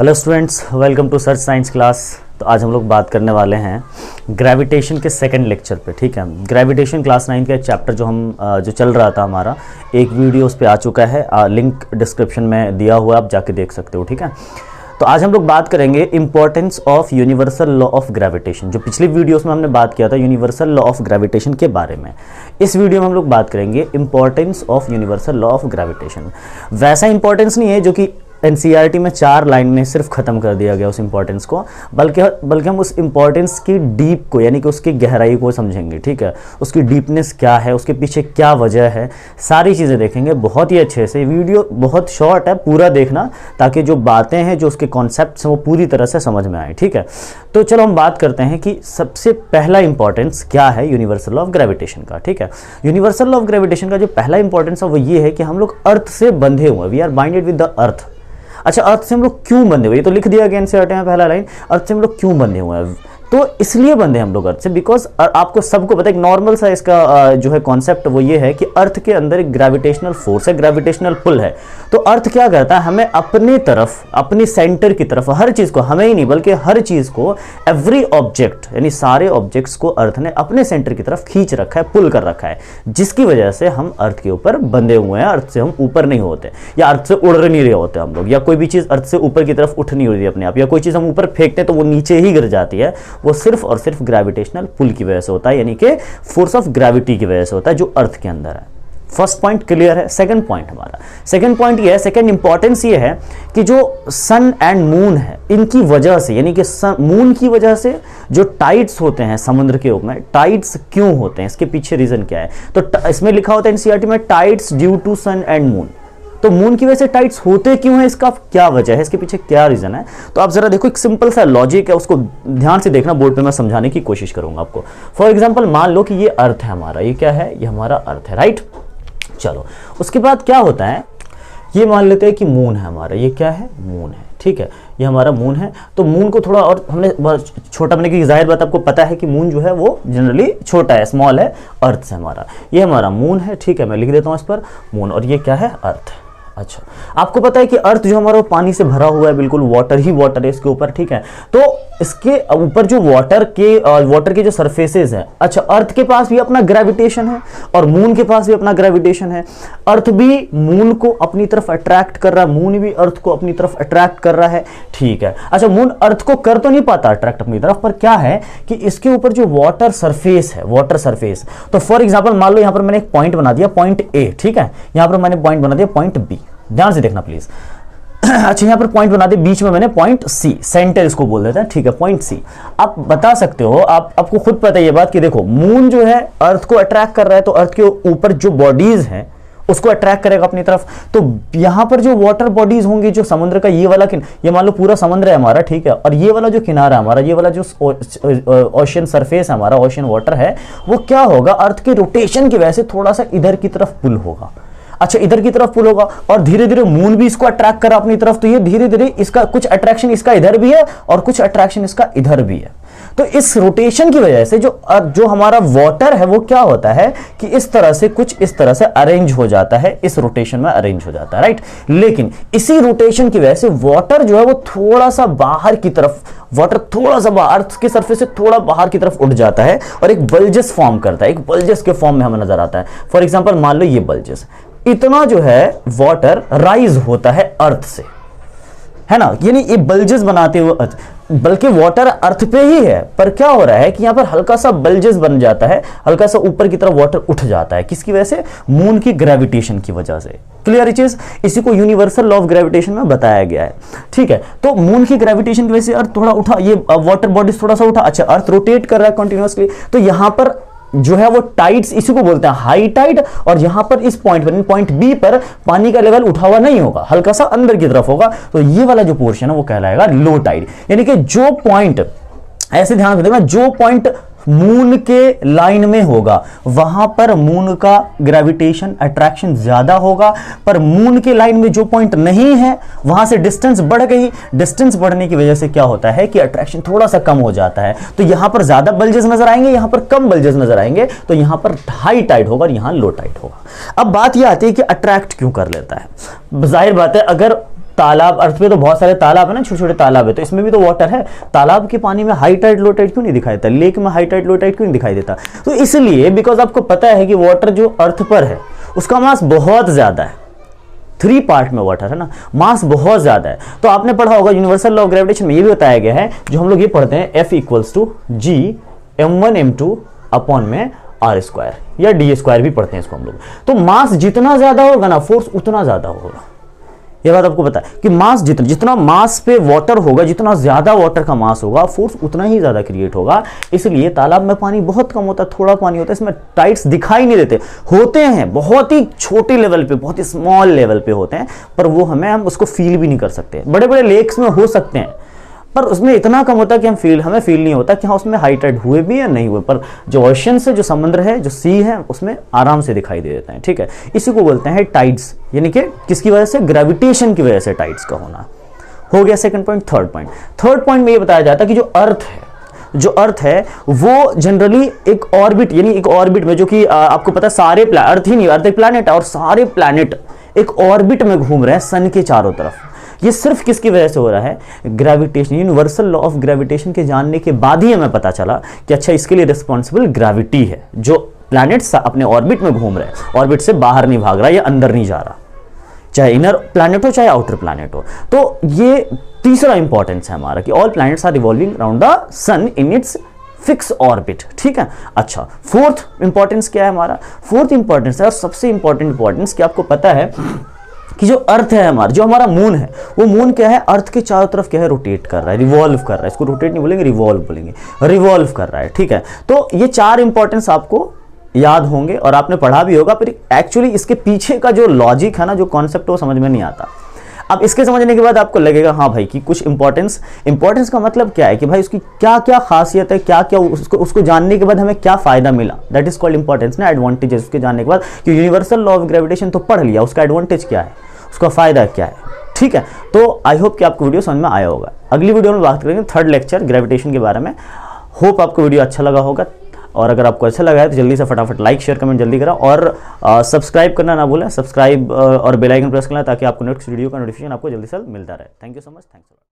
Hello students, welcome to search science class. तो आज हम लोग बात करने वाले हैं ग्रेविटेशन के सेकंड लेक्चर पे। ठीक है, ग्रेविटेशन क्लास 9 का चैप्टर जो चल रहा था हमारा, एक वीडियो उस पर आ चुका है, लिंक डिस्क्रिप्शन में दिया हुआ है, आप जाके देख सकते हो। ठीक है, तो आज हम लोग बात करेंगे importance of universal law of gravitation. जो पिछली वीडियोस में हमने बात किया था यूनिवर्सल लॉ ऑफ ग्रेविटेशन के बारे में, इस वीडियो में हम लोग बात करेंगे importance of universal law of gravitation. वैसा इंपॉर्टेंस नहीं है जो कि एनसीईआरटी में 4 लाइन में सिर्फ खत्म कर दिया गया उस इंपॉर्टेंस को, बल्कि हम उस इंपॉर्टेंस की डीप को, यानी कि उसकी गहराई को समझेंगे। ठीक है, उसकी डीपनेस क्या है, उसके पीछे क्या वजह है, सारी चीज़ें देखेंगे बहुत ही अच्छे से। वीडियो बहुत शॉर्ट है, पूरा देखना ताकि जो बातें हैं, जो उसके कॉन्सेप्ट्स हैं, वो पूरी तरह से समझ में आए। ठीक है, तो चलो हम बात करते हैं कि सबसे पहला इंपॉर्टेंस क्या है यूनिवर्सल लॉ ऑफ ग्रेविटेशन का। ठीक है, यूनिवर्सल लॉ ऑफ ग्रेविटेशन का जो पहला इंपॉर्टेंस है वो ये है कि हम लोग अर्थ से बंधे हुए, we are binded with the earth. अच्छा, अर्थ से हम लोग क्यों बंधे हुए, ये तो लिख दिया गया एनसीईआरटी में पहला लाइन, अर्थ से हम लोग क्यों बंधे हुए हैं। तो इसलिए बंधे हम लोग अर्थ से बिकॉज आपको सबको पता है, एक नॉर्मल सा इसका जो है कॉन्सेप्ट वो ये है कि अर्थ के अंदर एक ग्रेविटेशनल फोर्स है, ग्रेविटेशनल पुल है। तो अर्थ क्या करता है, हमें अपनी तरफ, अपनी सेंटर की तरफ, हर चीज को, हमें ही नहीं बल्कि हर चीज को, एवरी ऑब्जेक्ट यानी सारे ऑब्जेक्ट्स को अर्थ ने अपने सेंटर की तरफ खींच रखा है, पुल कर रखा है, जिसकी वजह से हम अर्थ के ऊपर बंधे हुए हैं। अर्थ से हम ऊपर नहीं होते, या अर्थ से उड़ नहीं रहे होते हम लोग, या कोई भी चीज अर्थ से ऊपर की तरफ उठ नहीं होती अपने आप, या कोई चीज हम ऊपर फेंकते तो वो नीचे ही गिर जाती है। वो सिर्फ और सिर्फ ग्रेविटेशनल पुल की वजह से होता है, यानी कि फोर्स ऑफ ग्रेविटी की वजह से होता है जो अर्थ के अंदर है। फर्स्ट पॉइंट क्लियर है। सेकंड पॉइंट हमारा, सेकंड पॉइंट ये है, सेकंड इंपॉर्टेंस ये है कि जो सन एंड मून है, इनकी वजह से, यानी कि मून की वजह से जो टाइड्स होते हैं समुद्र के ऊपर में, टाइड्स क्यों होते हैं, इसके पीछे रीजन क्या है। तो इसमें लिखा होता है एनसीईआरटी में, tides due to sun and moon. तो मून की वजह से टाइड्स होते क्यों है, इसका क्या वजह है, इसके पीछे क्या रीजन है। तो आप जरा देखो, एक सिंपल सा लॉजिक है, उसको ध्यान से देखना, बोर्ड पे मैं समझाने की कोशिश करूंगा आपको। फॉर एग्जांपल मान लो कि ये अर्थ है हमारा, ये क्या है, ये हमारा अर्थ है, राइट। चलो, उसके बाद क्या होता है, ये मान लेते हैं कि मून है हमारा, ये क्या है, मून है। ठीक है, ये हमारा मून है। तो मून को थोड़ा और हमने छोटा बनाने की जाहिर बात, आपको पता है कि मून जो है वो जनरली छोटा है, स्मॉल है अर्थ से हमारा। ये हमारा मून है, ठीक है, मैं लिख देता हूं इस पर मून, और ये क्या है, अर्थ। अच्छा, आपको पता है कि अर्थ जो हमारा पानी से भरा हुआ है, बिल्कुल वाटर ही वाटर है इसके ऊपर। ठीक है, तो इसके ऊपर जो वाटर के जो सरफेसेस हैं, अच्छा, अर्थ के पास भी अपना ग्रेविटेशन है और मून के पास भी अपना ग्रेविटेशन है। अर्थ भी मून को अपनी तरफ अट्रैक्ट कर रहा है, मून भी अर्थ को अपनी तरफ अट्रैक्ट कर रहा है। ठीक है, अच्छा, मून अर्थ को कर तो नहीं पाता अट्रैक्ट अपनी तरफ, पर क्या है कि इसके ऊपर जो वाटर सरफेस है, वाटर सरफेस, तो फॉर एग्जाम्पल मान लो यहां पर मैंने एक पॉइंट बना दिया, पॉइंट ए। ठीक है, यहां पर मैंने पॉइंट बना दिया पॉइंट बी, ध्यान से देखना प्लीज। अच्छा, यहां पर पॉइंट बना दे, बीच में मैंने पॉइंट सी, सेंटर इसको बोल देते हैं। ठीक है, पॉइंट सी। आप बता सकते हो, आपको खुद पता है ये बात कि देखो, मून जो है अर्थ को अट्रैक्ट कर रहा है, तो अर्थ के ऊपर जो बॉडीज हैं उसको अट्रैक्ट करेगा अपनी तरफ। तो यहां पर जो वाटर बॉडीज होंगी, जो समुद्र का ये वाला, ये मान लो पूरा समुद्र है हमारा, ठीक है, और ये वाला जो किनारा है हमारा, ये वाला जो ओशन सरफेस है हमारा, ओशन वाटर है, वो क्या होगा, अर्थ के रोटेशन की वजह से थोड़ा सा इधर की तरफ पुल होगा। अच्छा, इधर की तरफ पुल होगा, और धीरे धीरे मून भी इसको अट्रैक्ट करा अपनी तरफ, तो ये धीरे धीरे इसका कुछ अट्रैक्शन इसका इधर भी है और कुछ अट्रैक्शन इसका इधर भी है। तो इस रोटेशन की वजह से जो हमारा वाटर है वो क्या होता है कि इस तरह से, कुछ इस तरह से अरेंज हो जाता है, इस रोटेशन में अरेंज हो जाता है, राइट। लेकिन इसी रोटेशन की वजह से वाटर जो है वो थोड़ा सा बाहर की तरफ, वाटर थोड़ा सा अर्थ के सरफेस से थोड़ा बाहर की तरफ उठ जाता है और एक बल्जस फॉर्म करता है, एक बल्जस के फॉर्म में हमें नजर आता है। फॉर एग्जाम्पल मान लो ये बल्जस, इतना जो है वाटर राइज होता है अर्थ से, है ना, यानी ये बल्जेस बनाते हुए अर्थ, बल्कि वाटर अर्थ पे ही है, पर क्या हो रहा है कि यहां पर हल्का सा बल्जेस बन जाता है, हल्का सा ऊपर की तरफ वाटर उठ जाता है, किसकी वजह से, मून की ग्रेविटेशन की वजह से। क्लियर चीज, इसी को यूनिवर्सल लॉ ऑफ ग्रेविटेशन में बताया गया है। ठीक है, तो मून की ग्रेविटेशन की वजह से अर्थ थोड़ा उठा, ये वाटर बॉडीज थोड़ा सा उठा। अच्छा, अर्थ रोटेट कर रहा है कंटिन्यूअसली, तो यहां पर जो है वो टाइड्स, इसी को बोलते हैं हाई टाइड, और यहां पर इस पॉइंट पर, पॉइंट बी पर पानी का लेवल उठा हुआ नहीं होगा, हल्का सा अंदर की तरफ होगा, तो ये वाला जो पोर्शन है वो कहलाएगा लो टाइड। यानी कि जो पॉइंट, ऐसे ध्यान रखना, जो पॉइंट मून के लाइन में होगा वहां पर मून का ग्रेविटेशन अट्रैक्शन ज्यादा होगा, पर मून के लाइन में जो पॉइंट नहीं है वहां से डिस्टेंस बढ़ गई, डिस्टेंस बढ़ने की वजह से क्या होता है कि अट्रैक्शन थोड़ा सा कम हो जाता है। तो यहां पर ज्यादा बल्जेस नजर आएंगे, यहां पर कम बल्जेस नजर आएंगे, तो यहां पर हाई टाइड होगा और यहां लो टाइड होगा। अब बात यह आती है कि अट्रैक्ट क्यों कर लेता है। जाहिर बात है, अगर तालाब, अर्थ पे तो बहुत सारे तालाब है ना, छोटे छोटे तालाब है, तो इसमें भी तो वाटर है। तालाब के पानी में हाई टाइड लो टाइड क्यों नहीं दिखाई देता, लेक में हाई टाइड लो टाइड क्यों नहीं दिखाई देता? तो इसलिए बिकॉज आपको पता है कि वाटर जो अर्थ पर है उसका मास बहुत ज्यादा है, 3 पार्ट में वाटर है ना, मास बहुत ज्यादा है। तो आपने पढ़ा होगा यूनिवर्सल लॉ ऑफ ग्रेविटेशन में ये भी बताया गया है, जो हम लोग ये पढ़ते हैं F equals to G m1 m2 upon में r² या d² भी पढ़ते हैं इसको हम लोग। तो मास जितना ज्यादा होगा ना, फोर्स उतना ज्यादा होगा। ये बात आपको पता है कि मास जितना मास पे वाटर होगा, जितना ज्यादा वाटर का मास होगा, फोर्स उतना ही ज्यादा क्रिएट होगा। इसलिए तालाब में पानी बहुत कम होता है, थोड़ा पानी होता है, इसमें टाइड्स दिखाई नहीं देते, होते हैं बहुत ही छोटे लेवल पे, बहुत ही स्मॉल लेवल पे होते हैं, पर वो हम उसको फील भी नहीं कर सकते। बड़े बड़े लेक्स में हो सकते हैं, पर उसमें इतना कम होता है कि हमें फील नहीं होता कि हाँ उसमें हाई टाइड हुए भी या नहीं हुए। पर जो ओशन से, जो समुद्र है, जो सी है, उसमें आराम से दिखाई दे देता है। ठीक है, इसी को बोलते हैं टाइड्स, यानी कि किसकी वजह से? ग्रेविटेशन की वजह से टाइड्स का होना। हो गया सेकंड पॉइंट। थर्ड पॉइंट में ये बताया जाता है कि जो अर्थ है वो जनरली एक ऑर्बिट, यानी एक ऑर्बिट में, जो कि आपको पता है सारे अर्थ ही नहीं, अर्थ एक प्लैनेट है और सारे प्लैनेट एक ऑर्बिट में घूम रहे हैं सन के चारों तरफ। ये सिर्फ किसकी वजह से हो रहा है? Gravitation, universal law of gravitation के जानने के बाद ही हमें पता चला कि अच्छा इसके लिए रिस्पॉन्सिबल ग्रेविटी है। जो प्लैनेट्स अपने ऑर्बिट में घूम रहे हैं, ऑर्बिट से बाहर नहीं भाग रहा या अंदर नहीं जा रहा, चाहे इनर प्लैनेट हो चाहे आउटर प्लैनेट हो। तो ये तीसरा इंपॉर्टेंस है हमारा कि all planets are revolving around the sun in its fix orbit. ठीक है, अच्छा फोर्थ इंपॉर्टेंस क्या है हमारा? फोर्थ इंपॉर्टेंस है और सबसे इंपॉर्टेंट इंपॉर्टेंस कि आपको पता है कि जो अर्थ है हमारा, जो हमारा मून है, वो मून क्या है? अर्थ के चारों तरफ क्या है? रोटेट कर रहा है, रिवॉल्व कर रहा है। इसको रोटेट नहीं बोलेंगे, रिवॉल्व बोलेंगे, रिवॉल्व कर रहा है। ठीक है, तो ये 4 इंपॉर्टेंस आपको याद होंगे और आपने पढ़ा भी होगा, पर एक्चुअली इसके पीछे का जो लॉजिक है ना, जो कॉन्सेप्ट है, वो समझ में नहीं आता। अब इसके समझने के बाद आपको लगेगा हाँ भाई कि कुछ इंपॉर्टेंस का मतलब क्या है, कि भाई उसकी क्या क्या खासियत है, क्या क्या उसको जानने के बाद हमें क्या फायदा मिला। दैट इज कॉल्ड इंपॉर्टेंस ना, एडवांटेजेस। उसके जानने के बाद कि यूनिवर्सल लॉ ऑफ ग्रेविटेशन तो पढ़ लिया, उसका एडवांटेज क्या है, उसका फायदा क्या है। ठीक है, तो आई होप कि आपको वीडियो समझ में आया होगा। अगली वीडियो में बात करेंगे 3rd लेक्चर ग्रेविटेशन के बारे में। होप आपको वीडियो अच्छा लगा होगा, और अगर आपको अच्छा लगा है तो जल्दी से फटाफट लाइक शेयर कमेंट जल्दी करा, और सब्सक्राइब करना ना भूलें। सब्सक्राइब और बेल आइकन प्रेस करना, ताकि आपको नेक्स्ट वीडियो का नोटिफिकेशन आपको जल्दी से मिलता रहे। Thank you so much, thanks.